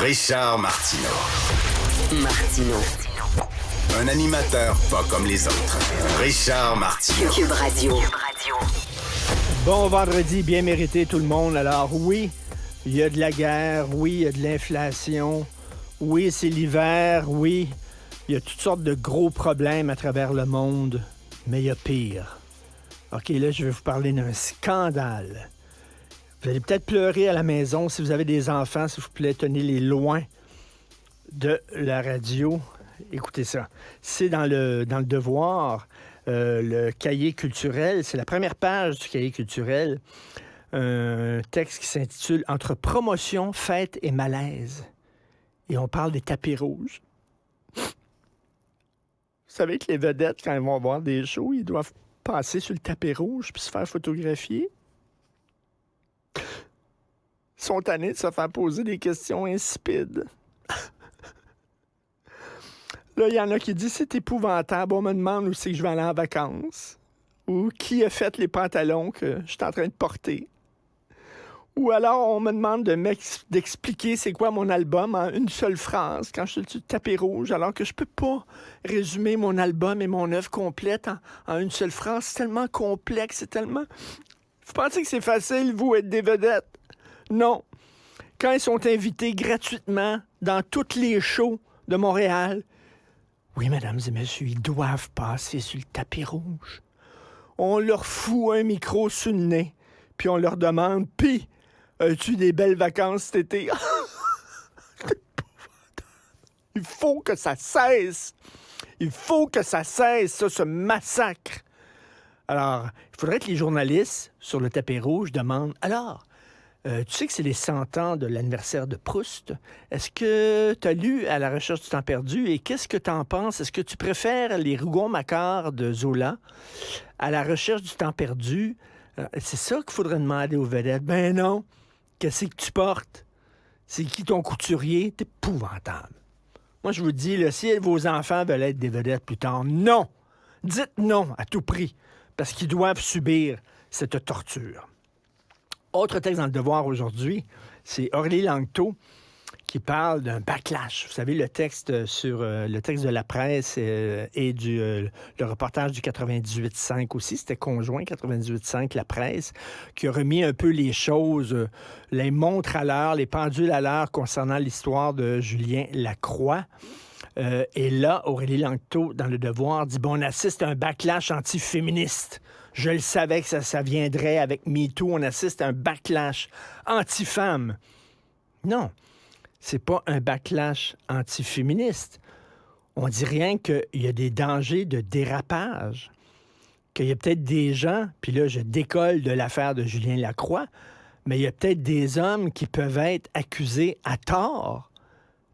Richard Martineau. Martineau. Un animateur pas comme les autres. Richard Martineau. Cube Radio. Bon vendredi, bien mérité tout le monde. Alors oui, il y a de la guerre, oui, il y a de l'inflation, oui, c'est l'hiver, oui, il y a toutes sortes de gros problèmes à travers le monde, mais il y a pire. OK, là, je vais vous parler d'un scandale. Vous allez peut-être pleurer à la maison. Si vous avez des enfants, s'il vous plaît, tenez-les loin de la radio. Écoutez ça. C'est dans le Devoir, le cahier culturel. C'est la première page du cahier culturel. Un texte qui s'intitule « Entre promotion, fête et malaise ». Et on parle des tapis rouges. Vous savez que les vedettes, quand ils vont voir des shows, ils doivent passer sur le tapis rouge puis se faire photographier. Ils sont tannés de se faire poser des questions insipides. Là, il y en a qui disent « C'est épouvantable, on me demande où c'est que je vais aller en vacances. » Ou « Qui a fait les pantalons que je suis en train de porter. » Ou alors, on me demande d'expliquer c'est quoi mon album en une seule phrase quand je suis sur le tapis rouge, alors que je peux pas résumer mon album et mon œuvre complète en une seule phrase. C'est tellement complexe, c'est tellement... Vous pensez que c'est facile, vous, être des vedettes? Non. Quand ils sont invités gratuitement dans toutes les shows de Montréal, oui, mesdames et messieurs, ils doivent passer sur le tapis rouge. On leur fout un micro sur le nez, puis on leur demande « Pis, as-tu des belles vacances cet été? » Il faut que ça cesse. Il faut que ça cesse, ça, ce massacre. Alors, il faudrait que les journalistes sur le tapis rouge demandent « Alors, tu sais que c'est les 100 ans de l'anniversaire de Proust. Est-ce que tu as lu À la recherche du temps perdu et qu'est-ce que tu en penses? Est-ce que tu préfères les Rougon-Macquart de Zola À la recherche du temps perdu? C'est ça qu'il faudrait demander aux vedettes. Ben non. Qu'est-ce que tu portes? C'est qui ton couturier? T'es épouvantable. Moi, je vous dis, là, si vos enfants veulent être des vedettes plus tard, non. Dites non à tout prix. Parce qu'ils doivent subir cette torture. Autre texte dans le Devoir aujourd'hui, c'est Aurélie Langto qui parle d'un backlash. Vous savez, le texte sur le texte de la presse et le reportage du 98.5 aussi, c'était conjoint 98.5, la presse, qui a remis un peu les choses, les montres à l'heure, les pendules à l'heure concernant l'histoire de Julien Lacroix. Et là, Aurélie Langto, dans le Devoir, dit « Bon, on assiste à un backlash anti-féministe. Je le savais que ça viendrait avec MeToo. On assiste à un backlash anti-femme. » Non, c'est pas un backlash anti-féministe. On dit rien qu'il y a des dangers de dérapage, qu'il y a peut-être des gens, puis là, je décolle de l'affaire de Julien Lacroix, mais il y a peut-être des hommes qui peuvent être accusés à tort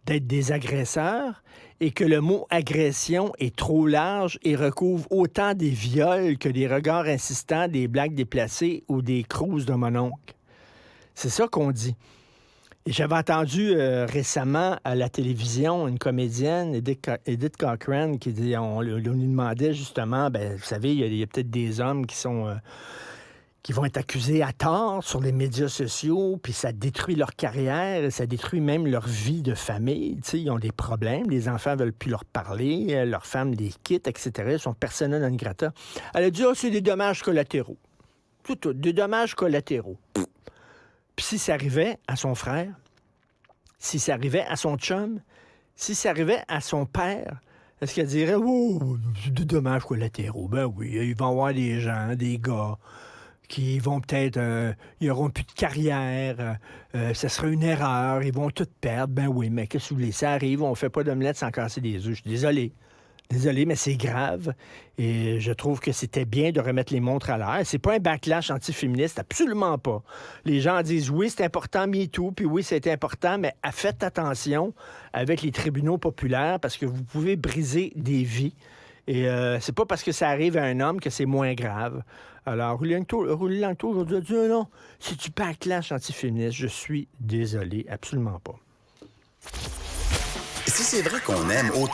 d'être des agresseurs et que le mot agression est trop large et recouvre autant des viols que des regards insistants, des blagues déplacées ou des crouses de mon oncle. C'est ça qu'on dit. Et j'avais entendu récemment à la télévision une comédienne, Edith Cochrane, qui dit, on lui demandait justement, vous savez, il y a peut-être des hommes qui vont être accusés à tort sur les médias sociaux, puis ça détruit leur carrière, et ça détruit même leur vie de famille. Tu sais, ils ont des problèmes, les enfants ne veulent plus leur parler, leurs femmes les quittent, etc. Ils sont persona non grata. Elle a dit, c'est des dommages collatéraux. Tout, des dommages collatéraux. Puis si ça arrivait à son frère, si ça arrivait à son chum, si ça arrivait à son père, est-ce qu'elle dirait, oh, c'est des dommages collatéraux? Ben oui, ils vont avoir des gens, des gars, qui vont peut-être, ils n'auront plus de carrière, ça sera une erreur, ils vont tout perdre. Ben oui, mais qu'est-ce que vous voulez? Ça arrive, on ne fait pas d'omelette sans casser des œufs. Je suis désolé. Désolé, mais c'est grave. Et je trouve que c'était bien de remettre les montres à l'heure. C'est pas un backlash antiféministe, absolument pas. Les gens disent, oui, c'est important, MeToo, puis oui, c'est important, mais faites attention avec les tribunaux populaires parce que vous pouvez briser des vies. Et c'est pas parce que ça arrive à un homme que c'est moins grave. Alors, Aurélie Langto aujourd'hui a dit non, c'est du backlash antiféministe. Je suis désolé, absolument pas. Si c'est vrai qu'on aime autant